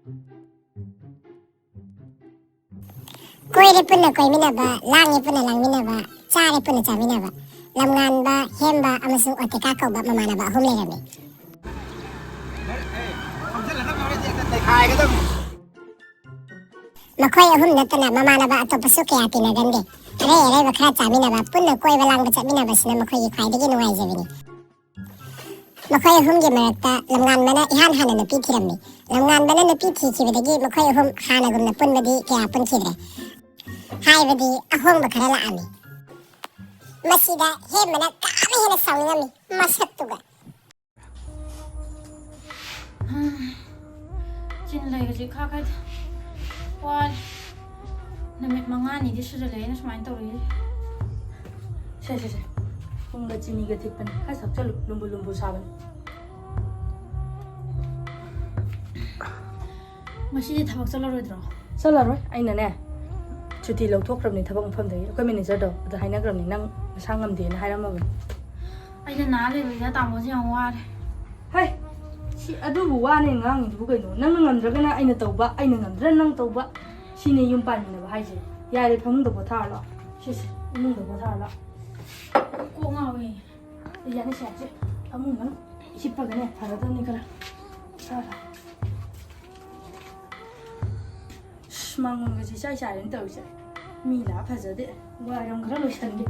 Koire punna koiminaba, langi punna langminaba, chare punna chaminaba, lamnganba, hemba, amasung oteka kauba mamanaba ahum leirami. Makoy ahum natana mamanaba atopasu kaya tinagande. Aray bakra chaminaba, punna koiba langba chaminaba sina makoy khaidagi nungaijabini. Makoy ahumgi marakta lamnganbana ihan hana napi thiramni. Lamnganbana napi thikibadagi makoy ahum hanagumna punbadi kaya punkhidre. Haibadi ahongba khara laami. Masida hemana kami hena sawningami masaktuga. Chin lay ka ka wal namit mangani di sudah lay na sumain tawri. Saya kung ga chini ga tipan ka sak chalu lumbu saban. Masih thabak chalaroi Chalaroi aina ne chuti lawthokhrabni thabak mpham dai akoi manager do da hainagrabni nang masangam de na hairamabani aina na le ya tamo si ang war. Hai si adubu wane ngang du kaino nang ngamdragana aina tawba aina ngamdra nang tawba sine yum panina ba haije yare phamungda botha la si mungda botha la Ko ngawi. yani saje phamung nang sipagane tharadani kala sara mangun ga si sai sai ren tawse mi la phajade waram khara loisande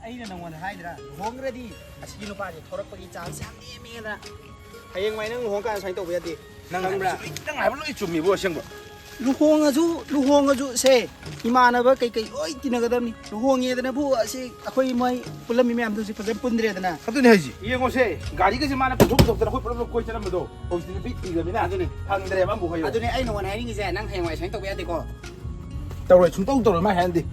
ꯑꯩꯅ ꯅꯪꯉꯣꯟꯗ ꯍꯥꯏꯗ꯭ꯔꯥ ꯂꯨꯍꯣꯡꯈ꯭ꯔꯗꯤ ꯑꯁꯤꯒꯤ ꯅꯨꯄꯥꯁꯦ ꯊꯣꯔꯛꯄꯒꯤ chance ꯌꯥꯝ ꯅꯦꯝꯃꯦꯅ ꯍꯌꯦꯡꯋꯥꯏ ꯅꯪ ꯂꯨꯍꯣꯡꯀꯥꯟꯗ ꯁꯨꯃꯥꯏꯅ ꯇꯧꯕ ꯌꯥꯗꯦ ꯅꯪ ꯈꯪꯕ꯭ꯔꯥ ꯅꯪ ꯍꯥꯏꯕ ꯂꯣꯏ ꯆꯨꯝꯃꯤꯕꯣ ꯑꯁꯦꯡꯕ ꯂꯨꯍꯣꯡꯉꯁꯨ ꯁꯦ ꯏꯃꯥꯟꯅꯕ ꯀꯩꯀꯩ ꯂꯣꯏ ꯇꯤꯟꯅꯒꯗꯕꯅꯤ ꯂꯨꯍꯣꯡꯉꯦꯗꯅꯕꯨ ꯑꯁꯤ ꯑꯩꯈꯣꯏ ꯃꯣꯏ ꯄꯨꯜꯂꯝꯃꯤ ꯃꯌꯥꯝꯗꯨ ꯍꯧꯖꯤꯛ ꯐꯖꯅ ꯄꯨꯟꯗ꯭ꯔꯦꯗꯅ ꯑꯗꯨꯅꯦ ꯍꯥꯏꯁꯤ ꯌꯦꯡꯉꯣꯁꯦ ꯒꯥꯔꯤꯒꯁꯦ ꯃꯥꯅ ꯄꯨꯊꯣꯛꯇꯅ ꯑꯩꯈꯣꯏ ꯄꯨꯂꯞ ꯀꯣꯏ ꯆꯠꯂꯝꯕꯗꯣ ꯍꯧꯖꯤꯛꯇꯤ ꯅꯨꯄꯤ ꯊꯤꯈ꯭ꯔꯕꯅꯤꯅ ꯑꯗꯨꯅꯦ ꯐꯪꯗ꯭ꯔꯦꯕ ꯑꯃꯕꯨ ꯍꯣꯏ ꯑꯗꯨꯅꯦ ꯑꯩ ꯅꯉꯣꯟꯗ ꯍꯥꯏꯅꯤꯡꯉꯤꯁꯦ ꯅꯪ ꯍꯌꯦꯡꯋꯥꯏ ꯁꯨꯃꯥꯏꯅ ꯇꯧꯕ ꯌꯥꯗꯦꯀꯣ ꯇꯧꯔꯣꯏ ꯁꯨꯡꯇꯧ ꯇꯧꯔꯣꯏ ꯃꯥ ꯍꯥꯏꯔꯗꯤ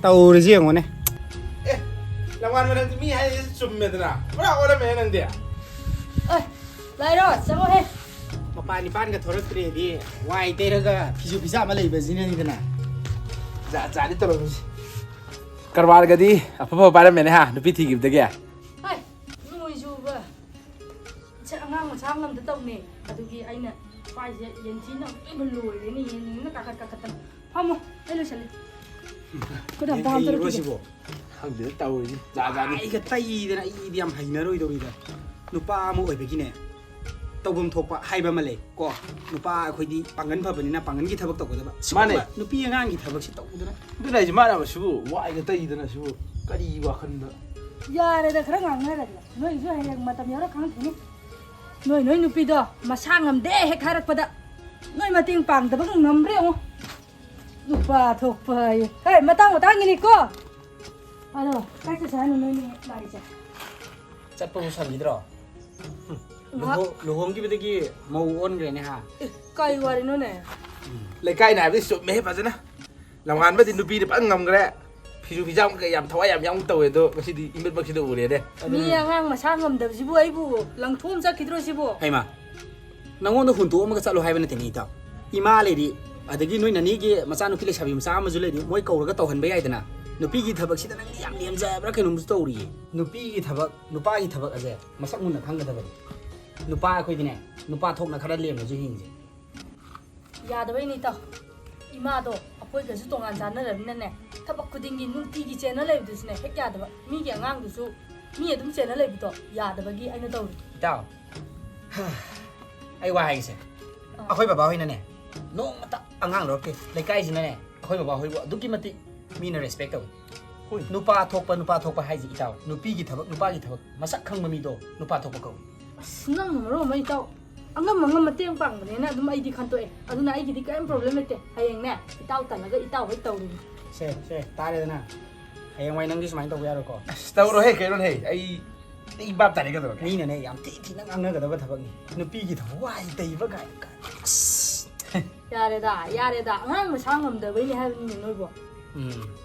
ꯇꯧꯔꯤꯁꯤ ꯌꯦꯡꯉꯣꯅꯦ ꯑꯦ ꯂꯝꯉꯥꯟꯕ ꯅꯪꯗꯤ ꯃꯤ ꯍꯥꯏꯔꯤꯁꯦ ꯆꯨꯝꯃꯦꯗꯅ ꯄꯨꯔꯥ ꯑꯣꯜꯂꯝꯃꯦ ꯅꯪꯗꯤ oi lairo chamo he ꯃꯄꯥꯟ ꯅꯤꯄꯥꯟꯒ ꯊꯣꯔꯛꯇ꯭ꯔꯦꯗꯤ ꯋꯥꯏ ꯇꯩꯔꯒ ꯐꯤꯖꯨ ꯐꯤꯖꯥ ꯑꯃ ꯂꯩꯕꯁꯤꯅꯅꯤꯗꯅ ꯖꯥꯠ ꯇꯧꯔꯝꯃꯤꯁꯤ ꯀꯔꯕꯥꯔꯒꯗꯤ ꯑꯐꯕ ꯄꯥꯏꯔꯝꯃꯦꯅꯦ ꯍꯥ ꯅꯨꯄꯤ ꯊꯤꯈꯤꯕꯗꯒꯤ hai nui juba che angang ma sang lamda tawne adugi aina paise yenchina ibul loireni yenna kakatan phamo ai lo chali kodam dam tar ꯔꯣꯁꯤꯕꯣ ꯈꯪꯗꯦ ꯇꯧꯔꯤꯁꯤ ꯖꯥꯠꯅꯤ ꯑꯩꯒ ꯇꯩꯗꯅ ꯑꯩꯗꯤ ꯌꯥꯝ ꯍꯩꯅꯔꯣꯏꯗꯧꯔꯤꯗ ꯅꯨꯄꯥ ꯑꯃ ꯑꯣꯏꯕꯒꯤꯅꯦ ꯇꯧꯐꯝ ꯊꯣꯛꯄ ꯍꯥꯏꯕ ꯑꯃ ꯂꯩ ꯀꯣ ꯅꯨꯄꯥ ꯑꯩꯈꯣꯏꯗꯤ ꯄꯥꯡꯒꯟ ꯐꯕꯅꯤꯅ ꯄꯥꯡꯒꯟꯒꯤ ꯊꯕꯛ ꯇꯧꯒꯗꯕ ꯃꯥꯅꯦ ꯅꯨꯄꯤ ꯑꯉꯥꯡꯒꯤ ꯊꯕꯛꯁꯤ ꯇꯧꯗꯅ ꯑꯗꯨꯅ ꯑꯩꯁꯦ ꯃꯥꯟꯅꯕ ꯁꯤꯕꯨ ꯋꯥꯏꯒ ꯇꯩꯗꯅ ꯁꯤꯕꯨ ꯀꯔꯤ ꯋꯥꯈꯜꯗ yare da khara ngang na da noi ju hayang matam yara khang thini noi nupi do masa ngamde he kharak pada noi mating pang da bang ngamre o lupa thokpa ye hey matang ni ko alo kai sa sa noi ni lari cha ꯆꯠꯄꯕꯨ ꯁꯪꯈꯤꯗ꯭ꯔꯣ ꯂꯨꯍꯣꯡꯈꯤꯕꯗꯒꯤ ꯃꯧ ꯑꯣꯟꯈ꯭ꯔꯦꯅꯦ ꯍꯥ kai wari no ne ꯂꯩꯀꯥꯏꯅ ꯍꯥꯏꯕꯗꯤ ꯆꯨꯝꯃꯦ ꯐꯖꯅ ꯂꯝꯉꯥꯟꯕꯗꯤ ꯅꯨꯄꯤꯗꯤ ꯐꯖꯅ ꯉꯝꯈ꯭ꯔꯦ ꯐꯤꯁꯨ ꯐꯤꯖꯥꯝ ꯀꯩ ꯌꯥꯝ ꯊꯋꯥꯏ ꯌꯥꯝ ꯇꯧꯋꯦ ꯑꯗꯣ ꯉꯁꯤꯗꯤ ꯏꯃꯤꯠꯃꯛꯁꯤꯗ ꯎꯔꯦꯅꯦ mi angang masa ngamdabjibu aibu langthom chakidro sibo ꯍꯩꯃꯥ ꯅꯪꯉꯣꯟꯗ ꯍꯨꯟꯇꯣꯛꯑꯝꯃꯒ ꯆꯠꯂꯣ ꯍꯥꯏꯕ ꯅꯠꯇꯦꯅꯦ ꯏꯇꯥꯎ ꯏꯃꯥ ꯂꯩꯔꯤ ꯑꯗꯒꯤ ꯅꯣꯏ ꯅꯅꯦꯒꯤ ꯃꯆꯥꯅꯨꯄꯤ ꯂꯩꯁꯥꯕꯤ ꯃꯆꯥ ꯑꯃꯁꯨ ꯂꯩꯔꯤ ꯃꯣꯏ ꯀꯧꯔꯒ ꯇꯧꯍꯟꯕ ꯌꯥꯏꯗꯅ ꯅꯨꯄꯤꯒꯤ ꯊꯕꯛꯁꯤꯗ ꯅꯪꯗꯤ ꯌꯥꯝ ꯂꯦꯝꯖꯕ꯭ꯔꯥ ꯀꯩꯅꯣꯝꯁꯨ ꯇꯧꯔꯤꯌꯦ ꯅꯨꯄꯤꯒꯤ ꯊꯕꯛ ꯅꯨꯄꯥꯒꯤ ꯊꯕꯛ ꯑꯁꯦ ꯃꯁꯛ ꯃꯨꯟꯅ ꯈꯪꯒꯗꯕꯅꯤ ꯅꯨꯄꯥ ꯑꯩꯈꯣꯏꯗꯤꯅꯦ ꯅꯨꯄꯥ ꯊꯣꯛꯅ ꯈꯔ ꯂꯦꯝꯅꯁꯨ ꯍꯤꯡꯁꯦ yadawai ni ta ima do apoi ga su tongan janarabina ne tabak kudingi nutigi channel lebdusne hek yadaba mi gi angang dusu mi adum channel lebdo yadabagi aina tawri ꯏꯇꯥꯎ ꯑꯩ ꯋꯥ ꯍꯥꯏꯒꯦꯁꯦ ꯑꯩꯈꯣꯏ ꯕꯕꯥ ꯍꯣꯏꯅꯅꯦ ꯅꯣꯡꯃꯇ ꯑꯉꯥꯡ ꯂꯧꯔꯛꯇꯦ ꯂꯩꯀꯥꯏꯁꯤꯅꯅꯦ ꯑꯩꯈꯣꯏ ꯕꯕꯥ ꯍꯣꯏꯕꯨ ꯑꯗꯨꯛꯀꯤ ꯃꯇꯤꯛ ꯃꯤꯅ ꯔꯦꯁꯄꯦꯛ ꯇꯧꯏ ꯍꯣꯏ ꯅꯨꯄꯥ ꯊꯣꯛꯄ ꯍꯥꯏꯁꯤ ꯏꯇꯥꯎ ꯅꯨꯄꯤꯒꯤ ꯊꯕꯛ ꯅꯨꯄꯥꯒꯤ ꯊꯕꯛ ꯃꯁꯛ ꯈꯪꯕ ꯃꯤꯗꯣ ꯅꯨꯄꯥ ꯊꯣꯛꯄ ꯀꯧꯏ nang maro mai taw angam mateng pangne na adum aidi khantoe aduna aigi di kaim problem lete hayeng ne itaw tanaga itaw hoi tawri ꯁꯦ ꯇꯥꯔꯦꯗꯅ ꯍꯌꯦꯡꯋꯥꯏ ꯅꯪꯗꯤ ꯁꯨꯃꯥꯏꯅ ꯇꯧꯕ ꯌꯥꯔꯣꯏꯀꯣ ꯑꯁ ꯇꯧꯔꯣꯍꯦ ꯀꯩꯅꯣꯍꯦ ꯑꯩ 이 밥 다리가 들어. ꯃꯤꯅꯅꯦ ꯌꯥꯝ ꯊꯤꯅ ꯉꯥꯡꯅꯒꯗꯕ ꯊꯕꯛꯅꯤ ꯅꯨꯄꯤꯒꯤ ꯊꯕꯛ ꯋꯥꯏ ꯇꯩꯕ ꯀꯥꯏ ꯑꯁ 야래다 야래다 ꯉꯥꯡꯕ ꯁꯥ ꯉꯝꯗꯕꯩꯅꯦ ꯍꯥꯏꯕꯅꯤꯅꯦ ꯅꯣꯏꯕꯣ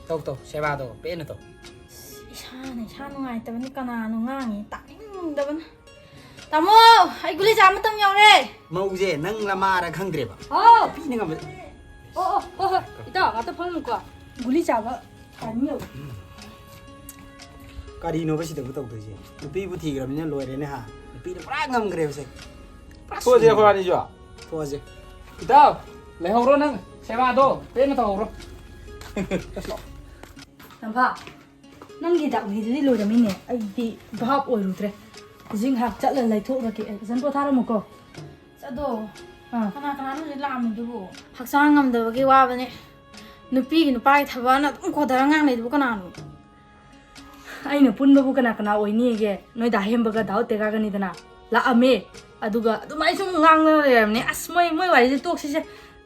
ꯇꯧ ꯁꯦꯕꯥꯗꯣ ꯄꯦꯟꯅ ꯇꯧ 이샤 누ꯉꯥꯏꯇꯕꯅꯤ ꯀꯅꯥꯅꯣ ꯉꯥꯡꯉꯤ ꯇꯥꯅꯤꯡꯗꯕꯅ ꯇꯥꯃꯣ ꯑꯩ ꯒꯨꯂꯤ ꯆꯥ ꯃꯇꯝ ꯌꯧꯔꯦ ꯃꯧꯁꯦ ꯅꯪ ꯂꯃꯥꯔ ꯈꯪꯗ꯭ꯔꯦꯕ 어 ꯄꯤꯅ ꯉꯝꯕ 이따 나도 펑는거 굴리 잡아 아니요 ꯀꯔꯤꯅꯣꯕ ꯁꯤꯗꯕꯨ ꯇꯧꯗꯣꯏꯁꯦ ꯅꯨꯄꯤꯕꯨ ꯊꯤꯈ꯭ꯔꯕꯅꯤꯅ ꯂꯣꯏꯔꯦꯅꯦ ꯍꯥ ꯅꯨꯄꯤꯅ ꯄꯨꯔꯥ ꯉꯝꯈ꯭ꯔꯦꯕꯁꯦ 소지 호란이죠. ꯊꯣꯛꯑꯁꯦ 이따 레호로 능 세마도 빼는 더 오로. 남파 ꯅꯪꯒꯤ ꯗꯥꯛꯅꯤꯗꯨꯗꯤ ꯂꯣꯏꯔꯝꯃꯤꯅꯦ ꯑꯩꯗꯤ ꯚꯥꯞ ꯑꯣꯏꯔꯨꯗ꯭ꯔꯦ ꯍꯧꯖꯤꯛ ꯉꯥꯏꯍꯥꯛ ꯆꯠꯂ ꯂꯩꯊꯣꯛꯂꯒꯦ ꯑꯩ ꯐꯖꯅ ꯄꯣꯊꯥꯔꯝꯃꯨꯀꯣ ꯑꯗꯣ ꯀꯅꯥꯅꯣ ꯍꯧꯖꯤꯛ ꯂꯥꯛꯑꯝꯃꯤꯗꯨꯕꯨ ꯍꯛꯆꯥꯡ ꯉꯝꯗꯕꯒꯤ ꯋꯥꯕꯅꯦ ꯅꯨꯄꯤꯒꯤ ꯅꯨꯄꯥꯒꯤ ꯊꯕꯛꯅ ꯑꯗꯨꯝ ꯈꯣꯗꯔ ꯉꯥꯡꯅꯩꯗꯨꯕꯨ ꯀꯅꯥꯅꯣ ꯑꯩꯅ ꯄꯨꯟꯕꯕꯨ ꯀꯅꯥ ꯑꯣꯏꯅꯤꯒꯦ ꯅꯣꯏ ꯗꯥ ꯍꯦꯝꯕꯒ ꯗꯥ ꯇꯦꯒꯥꯒꯅꯤꯗꯅ ꯂꯥꯛꯑꯝꯃꯦ ꯑꯗꯨꯒ ꯑꯗꯨꯃꯥꯏꯅ ꯁꯨꯝ ꯉꯥꯡꯅ ꯂꯩꯔꯝꯅꯦ ꯑꯁ ꯃꯣꯏ ꯋꯥꯔꯤꯁꯦ ꯇꯣꯛꯁꯤꯁꯦ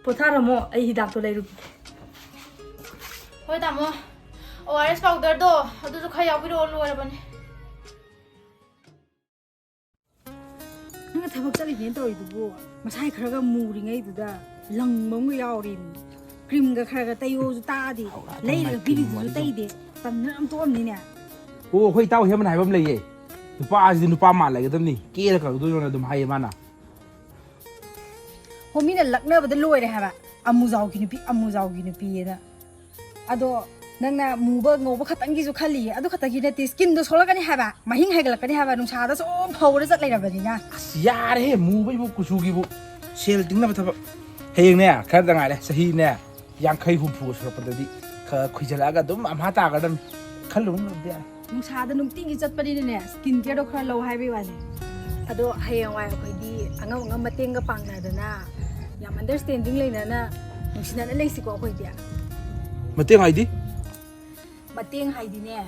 ꯄꯣꯊꯥꯔꯝꯃꯣ ꯑꯩ ꯍꯤꯗꯥꯛꯇꯣ ꯂꯩꯔꯨꯒꯦ ꯍꯣꯏ ꯇꯥꯃꯣ ORS ꯄꯥꯎꯗꯔꯗꯣ ꯑꯗꯨꯁꯨ ꯈꯔ ꯌꯥꯎꯕꯤꯔꯛꯑꯣ ꯂꯣꯏꯔꯕꯅꯦ ꯅꯪꯅ ꯊꯕꯛ ꯆꯠꯂꯤꯅꯦꯅ ꯇꯧꯔꯤꯗꯨꯕꯨ ꯃꯁꯥꯏ ꯈꯔꯒ ꯃꯨꯔꯤꯉꯩꯗꯨꯗ ꯂꯪꯕ ꯑꯃꯒ ꯌꯥꯎꯔꯤꯅꯤ ꯀ꯭ꯔꯤꯝꯒ ꯈꯔꯒ ꯇꯩꯌꯣꯁꯨ ꯇꯥꯗꯦ ꯂꯩꯔꯒ ꯄꯤꯔꯤꯗꯨꯁꯨ ꯇꯩꯗꯦ ꯇꯟꯅ ꯑꯝ ꯇꯣꯛꯑꯝꯅꯤꯅꯦ 오, 거기 따오 해면 해봄 레이. 누빠 아직 누빠 말라거든니. 깨를 가도 요나 좀 하이 많아. 호미는 락너보다 로이래 하바 아무자오기 누피에다 아도 낭나 무버 ngobo khatangi ju khali adu khatagi na ti skin do solakani haba mahing haigalakani haba nung sada so phawre chat leirabani 야래 무베 부 구수기부 셀 띵나 버터. 해영네 카다 nga래 사히네 양카이 훔푸 서럽더디 카 퀴절아가 좀 암하다가든 칼lum은 돼. nung sada nung tingi chatpani ne skin care do khara lo haibai wani ado hayang wai khoi di angam mateng ga pangna dana yam understanding leina na nungsina na leisi ko khoi dia 맞대 아이디? mateng haidi ne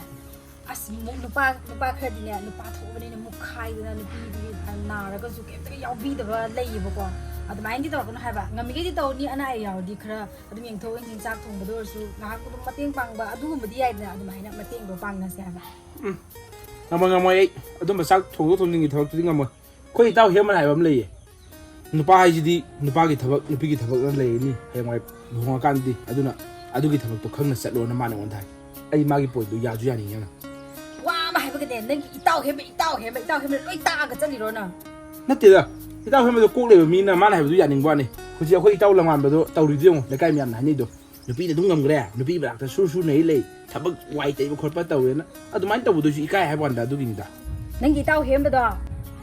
as nupa khara di ne nupa thobani ne mukhai dana nupi di naraga su ke ta yaw bi da ba leiba ko adumai di tawakno haiba ngami ge di taw ni ana ai yaw di khara adum yeng thong jing chak thong ba do su ngahak ko mateng pangba adu gum di ai na adumai na mateng do pangna se haiba ngamoy adum sak thong do thong ni thawak tu ngamoy khoi taw heman haibam lei nupa haijidi nupa gi thawak nupi gi thawak lan lei ni hayamai nuha kan di aduna adugi thawak to khangna chatlo na mana on thai ai magi point du ya ju ya ni yang wa ma haiba ge den nang itaw hebe loi ta ga chali ro na natte da itaw heman do kok lei mi na mana haibu ya ning ba ni khuji khoi itaw langan ba do tawri du le kai myam na ni do nupi da dung ngam gre nupi ba ta su nei lei thawak wai tai ba khot pa taw na adumai taw du ju ikai hai ban da du gi ni da nang itaw hemba do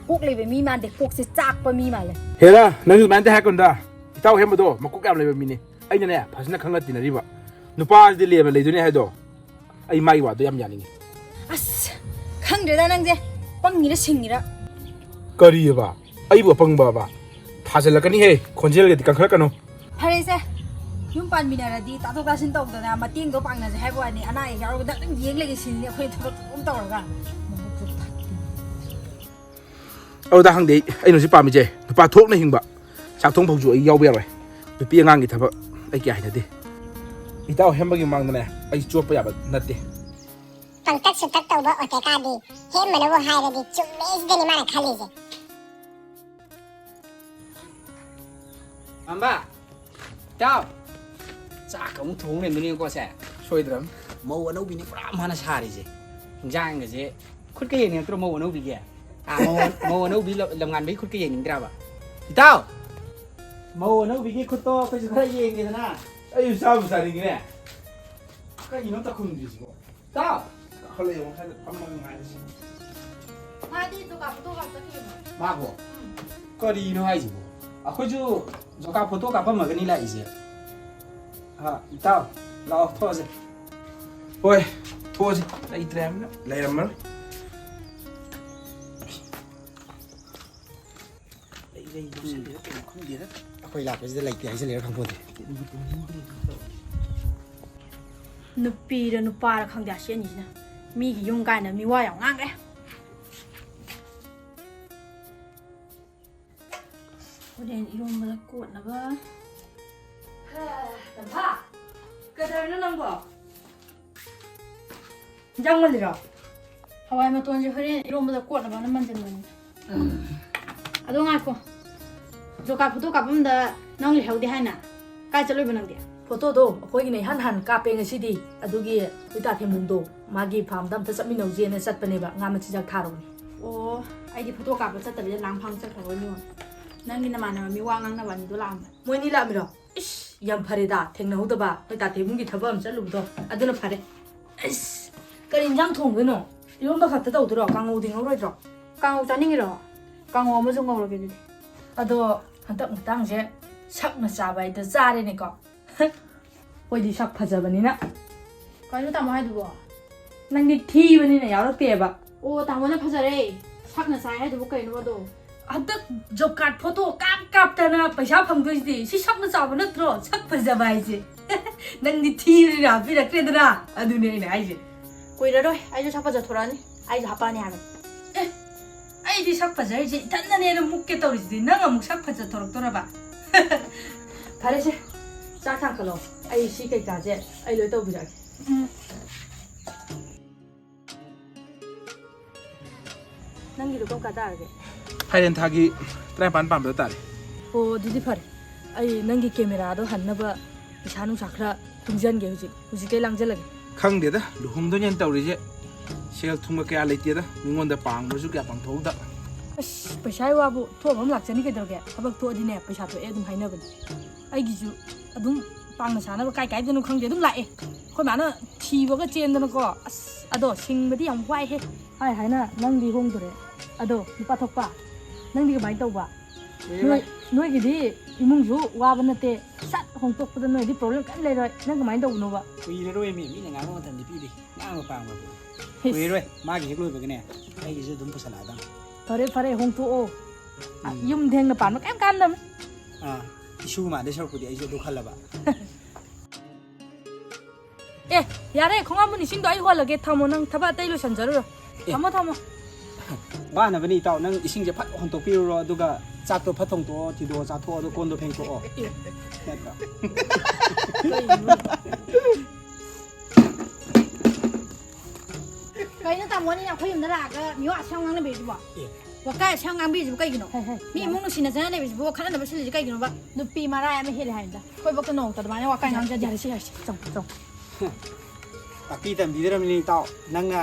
kok lei be mi man de kok se chak pa mi ma le Hera नंग मान ते हाकन दा इताव हेम दो मकुक याम लेबे mini आइना ने फासना खंगा तिनरिबा नुपा दि लेबे लेदुनि हायदो आई माई वा दो याम Yaning as khangdre nang je pangira singira करियबा आई बो पंगबा बा थाजलकनी हे खोंजेल गे कंखर कनो hare se yum pan minara di ta to kasin tong da na mating do pangna je haibo ani ana ai yaw da yeng le ge sin ne khoi thok tawra ga औदा हंदे आई नोसि पामी जे नुपा थोक न हिंबा चाक थोंग फौजु आई याव बेरय नुपी अंगांग गी थबा आई क्या हाइदे इताव हेमबगी मांगने आई chop याबा नते Pankaj सुतक तौबा ओते कादी हेम मनवो हायरदी चुमेस देनी माने खालीजे ꯑꯝꯕ ꯇꯥꯎ ꯆꯥꯛ ꯑꯃꯨꯛ ꯊꯣꯡ ꯂꯩꯔꯝꯗꯣꯏꯅꯤꯀꯣ ꯁꯦ सोइद्रम ꯃꯧ ꯑꯅꯧꯕꯤꯅꯤ ꯄꯨꯔꯥ ꯃꯥꯅ ꯁꯥꯔꯤꯁꯦ ꯏꯟꯖꯥꯡꯒꯁꯦ ꯈꯨꯠꯀ ꯌꯦꯡꯅꯤꯡꯉꯛꯇ꯭ꯔꯣ ꯃꯧ ꯑꯅꯧꯕꯤꯒꯤ ꯃꯧ ꯑꯅꯧꯕꯤ ꯂꯝꯉꯥꯟꯕꯒꯤ ꯈꯨꯠꯀ ꯌꯦꯡꯅꯤꯡꯗ꯭ꯔꯕ ꯏꯇꯥꯎ ꯃꯧ ꯑꯅꯧꯕꯤꯒꯤ ꯈꯨꯠꯇꯣ ꯑꯩꯈꯣꯏꯁꯨ ꯈꯔ ꯌꯦꯡꯒꯦꯗꯅ आई साबु सारिंगने ꯀꯩꯅꯣ ꯇꯧꯈꯨꯝꯗ꯭ꯔꯤꯁꯤꯕꯣ ꯏꯇꯥꯎ खले यो खाले पम्मंग हाइसि 마디 누가 포토 갑자기 ꯃꯥꯕꯣ ꯀꯔꯤꯅꯣ ꯍꯥꯏꯁꯤꯕꯣ ꯑꯩꯈꯣꯏꯁꯨ ꯖꯣꯀꯥ ꯐꯣꯇꯣ ꯀꯥꯞꯄꯝꯃꯒꯅꯤ ꯂꯥꯛꯏꯁꯦ ꯏꯇꯥꯎ ꯂꯥꯛꯑꯣ ꯊꯣꯛꯑꯁꯦ होय थोजि लैत्रेमना लैरमर ꯑꯩꯈꯣꯏ ꯂꯥꯛꯄꯁꯤꯗ ꯂꯩꯇꯦ ꯍꯥꯏꯖꯤꯜꯂꯦꯔ ꯈꯪꯄꯣꯟꯇꯦ ꯅꯨꯄꯤꯔ ꯅꯨꯄꯥꯔ ꯈꯪꯗꯦ ꯑꯁꯦꯟꯁꯤꯅ ꯃꯤꯒꯤ ꯌꯨꯝ ꯀꯥꯏꯅ ꯃꯤꯋꯥ ꯌꯥꯝ ꯉꯥꯡꯈ꯭ꯔꯦ ꯍꯣꯔꯦꯟ ꯏꯔꯣꯟꯕꯗ ꯀꯣꯠꯅꯕ ꯇꯝꯐꯥ ꯀꯗꯔꯅ ꯅꯪꯕꯣ ꯖꯪꯃꯜꯂꯤꯔꯣ hawai ma tuan je hore iromba da kot ba na manjin mani ado ngai ko jo ka photo ka pum da nang li haudi haina kai chaloi banang dia photo do koi nei han ka pe nga sidi adugi uta themung do magi pham dam ta chapmi nau je na chat pane ba nga ma chi jak tharo ni oh ai di photo ka pa chat ta be lang phang chat tharo ni nang ni na ma na mi wa ngang na ba ni do lam moi ni la mi ro ish yam phare da thengna hu da ba uta themung gi thaba am chalu do aduna phare ish kari injang thong ge no iromba khatta da udro kangou ding roi ro kang o chaning ro kang o ma jong ngau ro ge ni ado hantak mutang je sak na cha bai da za re ne ko oi di sak phaja bani na kai no ta ma hai du bo nang di thi bani na yaw te ba oh ta mo na phaja re sak na sai hai du bo kai no do hantak job card photo kap ta na paisa phang doi di si sak na cha ba na tro sak phaja bai je nang di thi ri ra pi ra kre da adu ne ne ai je koi ra roi ai jo sak phaja thora ni ai jo hapa ni ha ai di sak phaja je tan na ne muk ke tori di nang amuk sak phaja thorok tora ba phare se sak thang ka lo ai si kai ka je ai loi tau bi ra nang gi do kom ka da ge 하이렌 타기 트라이반 밤도 따리 오 디디 파레 아이 낭기 카메라도 한나바 이사누 사크라 둥잔게 후지 게 랑젤라게 ꯈꯪꯗꯦꯗ ꯂꯨꯍꯣꯡꯗꯣꯏꯅꯦꯅ ꯇꯧꯔꯤꯁꯦ ꯁꯦꯜ ꯊꯨꯝꯒ ꯀꯌꯥ ꯂꯩꯇꯦꯗ ꯃꯤꯉꯣꯟꯗ ꯄꯥꯡꯕꯁꯨ ꯀꯌꯥ ꯄꯥꯡꯊꯣꯛꯎꯗ ꯑꯁ ꯄꯩꯁꯥ ꯋꯥꯕꯨ ꯊꯣꯛꯑꯝ ꯂꯥꯛꯆꯅꯤ ꯀꯩꯗꯧꯔꯒꯦ ꯊꯕꯛ ꯊꯣꯛꯑꯗꯤꯅꯦ ꯄꯩꯁꯥ ꯊꯣꯛꯑꯦ ꯑꯗꯨꯝ ꯍꯥꯏꯅꯕꯅꯤ ꯑꯩꯒꯤꯁꯨ ꯑꯗꯨꯝ ꯄꯥꯡꯅ ꯁꯥꯅꯕ ꯀꯥꯏꯗꯅꯣ ꯈꯪꯗꯦ ꯑꯗꯨꯝ ꯂꯥꯛꯑꯦ ꯑꯩꯈꯣꯏ ꯃꯥꯅ ꯊꯤꯕꯒ ꯆꯦꯟꯗꯅꯀꯣ ꯑꯁ ꯑꯗꯣ ꯁꯤꯡꯕꯗꯤ ꯌꯥꯝ ꯋꯥꯏꯍꯦ ꯍꯥꯏꯅ ꯅꯪꯗꯤ ꯍꯣꯡꯗꯣꯔꯦ ꯑꯗꯣ ꯅꯨꯄꯥ ꯊꯣꯛꯄ ꯅꯪꯗꯤ ꯀꯃꯥꯏꯅ ꯇꯧꯕ ꯅꯣꯏꯒꯤꯗꯤ ꯏꯃꯨꯡꯁꯨ ꯋꯥꯕ ꯅꯠꯇꯦ ꯁꯠ ꯍꯣꯡꯇꯣꯛꯄꯗ ꯅꯣꯏꯗꯤ ꯄ꯭ꯔꯣꯕ꯭ꯂꯦꯝ ꯀꯩꯝ ꯂꯩꯔꯣꯏ ꯅꯪ ꯀꯃꯥꯏꯅ ꯇꯧꯕꯅꯣꯕ ꯀꯨꯏꯔꯔꯣꯏ ꯃꯤꯅ ꯉꯥꯡꯕ ꯃꯇꯝꯗꯤ ꯄꯤꯔꯤ ꯉꯥꯡꯕ ꯄꯥꯡꯕꯕꯨ ꯀꯨꯏꯔꯔꯣꯏ ꯃꯥꯒꯤ ꯍꯦꯛ ꯂꯣꯏꯕꯒꯅꯦ ꯑꯩꯒꯤꯁꯨ ꯑꯗꯨꯝ ꯄꯨꯁꯜꯂꯛꯑꯗꯝ ꯐꯔꯦ ꯍꯣꯡꯇꯣꯛꯑꯣ ꯌꯨꯝ ꯊꯦꯡꯅ ꯄꯥꯟꯕ ꯀꯩꯝ ꯀꯥꯟꯗꯝ ꯏꯁꯨ ꯃꯥꯟꯗꯩ ꯁꯔꯨꯛꯄꯨꯗꯤ ꯑꯩꯁꯨ ꯑꯗꯨ ꯈꯜꯂꯕ ꯑꯦ ꯌꯥꯔꯦ ꯈꯣꯡꯉꯥꯝꯕꯨ ꯏꯁꯤꯡꯗꯣ ꯑꯩ ꯍꯣꯜꯂꯒꯦ ꯊꯝꯃꯣ ꯅꯪ ꯊꯕꯛ ꯑꯇꯩ ꯂꯣꯏꯁꯟꯖꯔꯨꯔꯣ ꯊꯝꯃꯣ ꯋꯥꯅꯕꯅꯤ ꯏꯇꯥꯎ ꯅꯪ ꯏꯁꯤꯡꯁꯦ ꯐꯠ ꯍꯣꯟꯇꯣꯛꯄꯤꯔꯨꯔꯣ ꯑꯗꯨꯒ ꯆꯥꯛꯇꯣ ꯐꯠ ꯊꯣꯡꯇꯣꯛꯑꯣ ꯊꯤꯗꯣꯛꯑꯣ ꯆꯥꯊꯣꯛꯑꯣ ꯑꯗꯨ ꯀꯣꯟꯗꯣ ꯐꯦꯡꯊꯣꯛꯑꯣ ꯅꯠꯇ꯭ꯔꯣ ꯀꯩꯅꯣ ꯇꯥꯃꯣꯅꯤ ꯑꯩꯈꯣꯏ ꯌꯨꯝꯗ ꯂꯥꯛꯑꯒ ꯃꯤꯋꯥ ꯑꯁꯥꯡ ꯉꯥꯡꯅꯕꯤꯔꯤꯁꯤꯕꯣ ꯋꯥꯀꯥꯏ ꯑꯁꯥꯡ ꯉꯥꯡꯕꯤꯔꯤꯁꯤꯕꯣ ꯀꯩꯒꯤꯅꯣ ꯃꯤ ꯏꯃꯨꯡ ꯅꯨꯡꯁꯤꯅꯖꯅ ꯂꯩꯕꯁꯤꯕꯨ ꯈꯠꯅꯅꯕ ꯁꯤꯜꯂꯤꯁꯤ ꯀꯩꯒꯤꯅꯣꯕ ꯅꯨꯄꯤ ꯃꯔꯥꯏ ꯑꯃ ꯍꯦꯜꯂꯦ ꯍꯥꯏꯕꯗ ꯑꯩꯈꯣꯏ ꯕꯛꯇ ꯅꯣꯡꯇ ꯑꯗꯨꯃꯥꯏꯅ ꯋꯥꯀꯥꯏ ꯉꯥꯡꯖꯗꯦ ꯌꯥꯔꯦ ꯆꯪ ꯇꯥꯛꯄꯤ ꯇꯝꯕꯤꯗ꯭ꯔꯕꯅꯤ ꯏꯇꯥꯎ ꯅꯪꯅ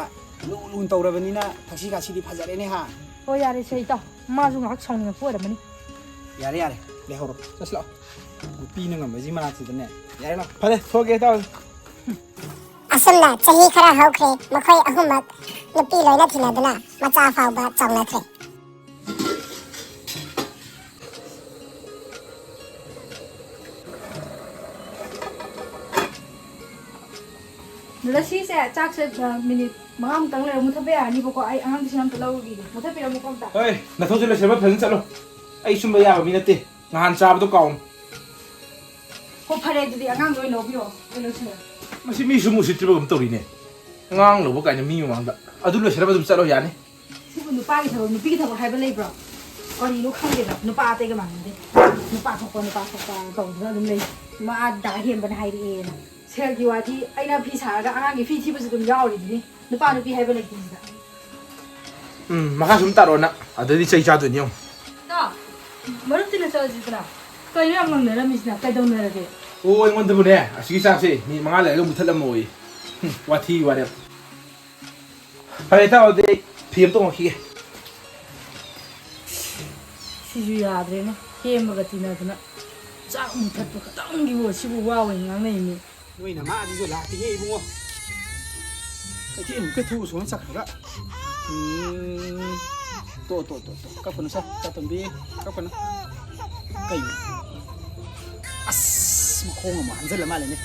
ꯂꯨ ꯇꯧꯔꯕꯅꯤꯅ ꯊꯛꯁꯤ ꯈꯥꯁꯤꯗꯤ ꯐꯖꯔꯦꯅꯦ ꯍꯥ ꯍꯣꯏ ꯌꯥꯔꯦ ꯁꯦ ꯏꯇꯥꯎ ꯃꯥꯁꯨ ꯉꯥꯏꯍꯥꯛ ꯁꯥꯎꯅꯤꯡꯉꯛꯄ ꯑꯣꯏꯔꯝꯃꯅꯤ ꯌꯥꯔꯦ ꯂꯩꯍꯧꯔꯣ ꯆꯠꯁꯤ ꯂꯥꯛꯑꯣ ꯅꯨꯄꯤꯅ ꯉꯝꯕꯁꯤ ꯃꯅꯥꯛꯁꯤꯗꯅꯦ ꯌꯥꯔꯦ ꯂꯥꯛꯑꯣ ꯐꯔꯦ ꯊꯣꯛꯑꯒꯦ ꯏꯇꯥꯎ ꯑꯁꯨꯝꯅ ꯆꯍꯤ ꯈꯔ ꯍꯧꯈ꯭ꯔꯦ ꯃꯈꯣꯏ ꯑꯍꯨꯝꯃꯛ ꯅꯨꯄꯤ ꯂꯣꯏꯅ ꯊꯤꯅꯗꯨꯅ ꯃꯆꯥ ꯐꯥꯎꯕ ꯆꯥꯎꯅꯈ꯭ꯔꯦ ꯂꯁꯤꯁꯦ ꯆꯥꯛꯁꯦ ꯃꯤꯅꯤꯠ 5ꯃꯨꯛꯇꯪ ꯂꯩꯔ ꯃꯨꯊꯠꯄ ꯌꯥꯔꯅꯤꯕꯀꯣ ꯑꯩ ꯑꯉꯥꯡꯁꯤꯡ ꯑꯝꯇ ꯂꯧꯔꯨꯈꯤꯒꯦ ꯃꯨꯊꯠꯄꯤꯔꯝꯃꯨꯀꯣ ꯑꯝꯇ ꯍꯣꯏ ꯅꯊꯧꯁꯦ ꯂꯣꯏꯁꯟꯕ ꯐꯖꯅ ꯆꯠꯂꯣ ꯑꯩ ꯁꯨꯝꯕ ꯌꯥꯕ ꯃꯤ ꯅꯠꯇꯦ ꯅꯍꯥꯟ ꯆꯥꯕꯗꯣ ꯀꯥꯎꯅꯨ ꯍꯣ ꯐꯔꯦ ꯑꯗꯨꯗꯤ ꯑꯉꯥꯡꯗꯣ ꯑꯣꯏꯅ ꯂꯧꯕꯤꯔꯣ ꯑꯩ ꯂꯣꯏꯁꯤꯜꯂꯒꯦ ꯃꯁꯤ ꯃꯤꯁꯨ ꯎꯁꯤꯠꯇ꯭ꯔꯤꯕꯒꯨꯝ ꯇꯧꯔꯤꯅꯦ ꯑꯉꯥꯡ ꯂꯧꯕ ꯀꯥꯏꯅ ꯃꯤ ꯃꯃꯥꯡꯗ ꯑꯗꯨ ꯂꯣꯏꯁꯤꯜꯂꯒ ꯑꯗꯨꯝ ꯆꯠꯂꯣ ꯌꯥꯅꯤ ꯁꯤꯕꯨ ꯅꯨꯄꯥꯒꯤ ꯊꯕꯛ ꯅꯨꯄꯤꯒꯤ ꯊꯕꯛ ꯍꯥꯏꯕ ꯂꯩꯕ꯭ꯔꯣ ꯀꯔꯤꯅꯣ ꯈꯪꯗꯦꯗ ꯅꯨꯄꯥ ꯑꯇꯩꯒ ꯃꯥꯟꯅꯗꯦ ꯅꯨꯄꯥ ꯊꯣꯛꯄ ꯇꯧꯗꯨꯅ ꯑꯗꯨꯝ ꯂꯩ ꯃꯥ ꯗꯥ ꯍꯦꯟꯕꯅ ꯍꯥꯏꯔꯛꯑꯦꯅ ꯁꯦꯜꯒꯤ ꯋꯥꯗꯤ ꯑꯩꯅ ꯐꯤ ꯁꯥꯔꯒ ꯑꯉꯥꯡꯒꯤ ꯐꯤ ꯊꯤꯕꯁꯨ ꯑꯗꯨꯝ ꯌꯥꯎꯔꯤꯗꯨꯅꯤ ꯅꯨꯄꯥ ꯅꯨꯄꯤ ꯍꯥꯏꯕ ꯂꯩꯇꯦ ꯁꯤꯗ ꯃꯈꯥ ꯁꯨꯝ ꯇꯥꯔꯣ ꯅꯪ ꯑꯗꯨꯗꯤ ꯆꯩ ꯆꯥꯗꯣꯏꯅꯤ ꯌꯦꯡꯉꯨ ꯃꯔꯨꯞ ꯇꯤꯟꯅ ꯆꯠꯂꯁꯤꯗꯅ ꯀꯩꯅꯣ ꯌꯥꯝ ꯉꯪꯅꯔꯝꯃꯤꯁꯤꯅ ꯀꯩꯗꯧꯅꯔꯒꯦ ꯑꯣ ꯑꯩꯉꯣꯟꯗꯕꯨꯅꯦ ꯑꯁꯤꯒꯤ ꯆꯥꯛꯁꯦ ꯃꯤꯅꯤꯠ 5 ꯂꯩꯔꯒ ꯃꯨꯊꯠꯂꯝꯃꯣꯏ ꯋꯥꯊꯤ ꯋꯥꯔꯦꯝ ꯐꯔꯦ ꯏꯇꯥꯎ ꯑꯗꯨꯗꯤ ꯑꯩ ꯐꯤ ꯑꯝꯇ ꯍꯣꯡꯈꯤꯒꯦ ꯁꯤꯁꯨ ꯌꯥꯗ꯭ꯔꯦꯅꯦ ꯍꯦꯝꯃꯒ ꯇꯤꯟꯅꯗꯅ ꯆꯥꯛ ꯃꯨꯊꯠꯄ ꯈꯇꯪꯒꯤꯕꯨ ꯁꯤꯕꯨ ꯋꯥꯋꯦꯅ ꯉꯥꯡꯅꯩꯅꯤ ꯅꯣꯏꯅ ꯃꯥꯗꯤꯁꯨ ꯂꯥꯛꯇꯦꯍꯦ ꯏꯕꯨꯡꯉꯣ ꯀꯩꯊꯦꯜ ꯑꯃꯨꯛꯀ ꯊꯨ ꯁꯣꯟ ꯆꯠꯈ꯭ꯔꯒ ꯇꯣ ꯀꯞꯀꯅꯨ ꯁꯥ ꯆꯥꯇꯣꯝꯕꯤ ꯀꯞꯀꯅꯨ ꯀꯩꯅꯣ ꯑꯁ ꯃꯈꯣꯡ ꯑꯃ ꯍꯟꯖꯜꯂ ꯃꯥꯜꯂꯦꯅꯦ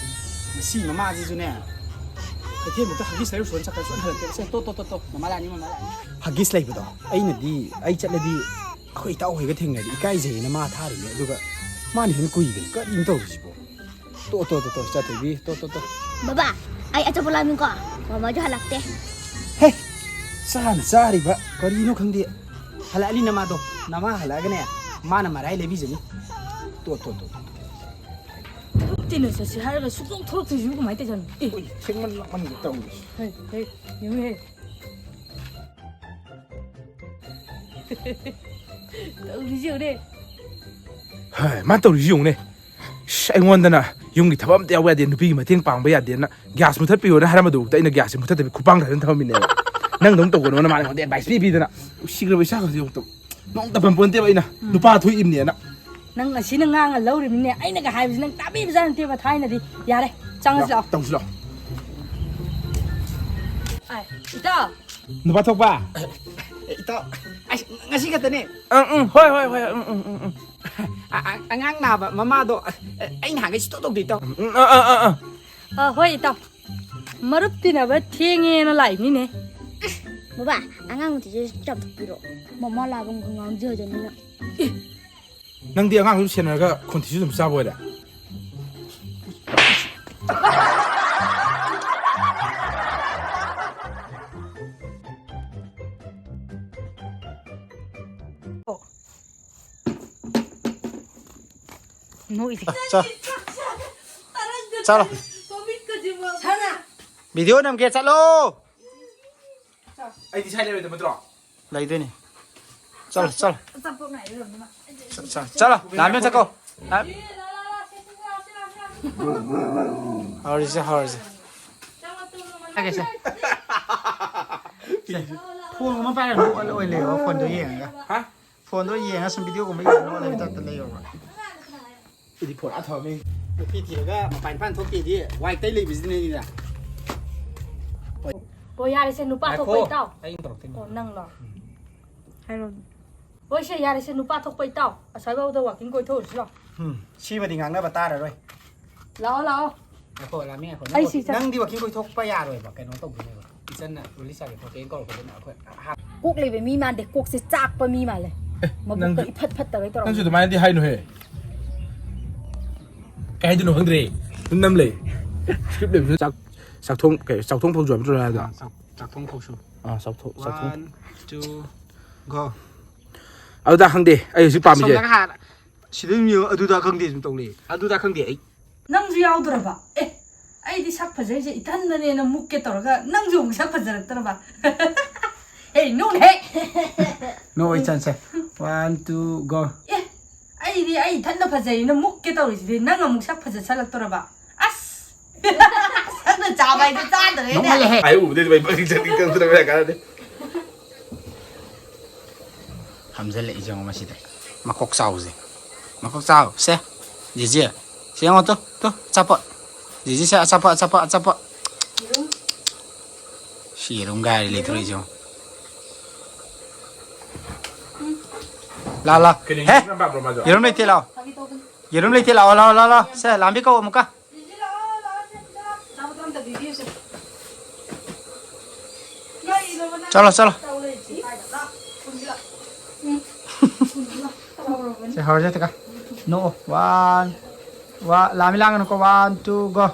ꯃꯁꯤ ꯃꯃꯥꯁꯤꯁꯨꯅꯦ ꯀꯩꯊꯦꯜꯃꯨꯛꯇ ꯍꯒꯤꯁ ꯂꯩꯔꯨ ꯁꯣꯟ ꯆꯠꯈ꯭ꯔ ꯁꯣꯟ ꯍꯜꯂꯛꯇꯦ ꯁꯦ ꯇꯣ ꯃꯃꯥ ꯂꯥꯛꯑꯅꯤ ꯍꯒꯤꯁ ꯂꯩꯕꯗꯣ ꯑꯩ ꯆꯠꯂꯗꯤ ꯑꯩꯈꯣꯏ ꯏꯇꯥꯎ ꯍꯣꯏꯒ ꯊꯦꯡꯅꯔꯗꯤ ꯏꯀꯥꯏꯖꯩꯅ ꯃꯥ ꯊꯥꯔꯤꯅꯦ ꯑꯗꯨꯒ ꯃꯥꯅ ꯍꯦꯟꯅ ꯀꯨꯏꯒꯅꯤ ꯀꯔꯤꯅꯣ ꯇꯧꯔꯤꯁꯤꯕꯣ ꯇꯣ ꯆꯥꯇꯣꯝꯕꯤ ꯇꯣ Baba, ay ato pala ko. Mama jo halakte. ꯍꯦ ꯆꯥꯔꯤꯕ ꯀꯔꯤꯅꯣ ꯈꯪꯗꯦ ꯍꯜꯂꯛꯑꯅꯤ ꯅꯃꯥꯗꯣ ꯅꯃꯥ ꯍꯜꯂꯛꯑꯒꯅꯦ ꯃꯥꯅ ꯃꯔꯥꯏ ꯂꯩꯕꯤꯖꯅꯤ ꯇꯣ ꯇꯤꯟꯅ ꯆꯠꯁꯤ ꯍꯥꯏꯔꯒ ꯁꯨꯛꯊꯣꯛ ꯊꯣꯛꯂꯛꯇ꯭ꯔꯤꯁꯤꯕꯨ ꯀꯃꯥꯏꯅ ꯇꯧꯖꯥꯠꯅꯣ ꯊꯦꯡꯃꯟ ꯂꯥꯛꯃꯟꯒ ꯇꯧꯔꯤꯁꯤ ꯌꯦꯡꯉꯨꯍꯦ Tꯧ리 지우네. 만 떠오르지 용네. 앵원다나 용기 타밤 떼어야 돼. 누피기 마팅 빵봐야 되나. 가스 무탓 비오나 하라마도 없다. 이나 가스 무탓 때 쿠팡 다는 타면네. năng đóng tàu của nó mà lại còn đèn bài speed đi nữa. Xí cái bây giờ thì tàu nó tập phần bốn tiêu vậy nè. Nó ba thôi im nè nè. Nang xin ngang lâu rồi mình nè, ai nang cái hai nang tám bây giờ tiêu vào thái này đi. Ya đây, chẳng sao. Tàu sao? Ai, ito. Nó bắt thóc ba. Ito, ngasih kata ni. Hoi. Ang ang na ba mama do anh hàng cái store đâu đi tao. Hoi ito. Marup tin na ba thienge na lại ni nè. Baba, angang thì chậm thực biro. Mama là gong gong ngang giờ nữa. Năng đi ngang lúc xem là cái con thí dụ sao vậy đấy. Noi thì. Sao? Video nằm kia chặt lô. Anh đi sai đây rồi mà trọ. Lấy đây này. Chalo. Chalo, làm cho cô. Hỏi gì? Cái gì? Phone của phải là nó ôi lều phone tôi yên Hả? Phone tôi yên xong video của mấy nó lại tao lều rồi. Thì phone ăn thở mình.พี่ทีก็มาปั่นพันทุกทีที่ไว้ใต้เลยบิสเนสนี่นะ Bố ya đi xem nupa thọc bay tao. ไอ้ยังตกติง Ồ năng rồi. Hay rồi. Bố xe ya đi xem nupa thọc bay tao. À sai bao đâu à kính coi thôi rồi. ชี้มาถึงงานหน้าบัตตาเลย Lão. ไอ้คนละมีไอ้คน ไอ้สิจ๊ะ นั่งดีกว่าคิดคุยทกไปยาเลยบอกแกน้องตกอยู่เลยวะอีฉันน่ะบริษัทเก็บตัวเองก็เลยเป็นเพื่อน Quốc này phải mi mà để quốc sẽ chạc qua mi mà này. Mà bố cái phật tới tao. Năng sự tụi mày đi hay nữa hề. Cái gì nó hăng rì. Nó nằm lì. Script điểm sạc thông cái sạc thông phong chuẩn rồi là. จากท้องเขาชู sạc thông. 1 2 go Ở ta hăng đi. Ai sự pam สม gì? นักหาสิได้มีอดูดาเครื่องดีสมตรงนี้อดูดาเครื่องดีไอ้ Năng gì ao rồi bà. Ê, ai đi sắc phải dễ thân này nó múc cái tao cái năng dùng sắc phải dễ tao bà. Ê, nôn hết. โน้ไอ้ฉันใช่ 1 2 go Ê, ai thân nó phải dễ nó múc cái tao thì năng là múc sắc phải dễ sao là tao bà. As. Sắc nó chào mày nó ra tới น้องไม่ này. เลย Ai ủ đi mày bắt cái cần tôi phải cái đấy. ทำเสร็จเลยจังมาสิเดมาคกเสาสิมาคกเสาเซ่จีจีเสียงว่าตัวจับปะจีจีเซ่จับปะสีรุ้งกายเลยตัวนี้จังลาเฮ้ยยืนไม่ที่เรายืนไม่ที่เราเซ่ลำบิโก้มุกะचलो 세 하루 제가 no 1 라미랑 거 1 2 go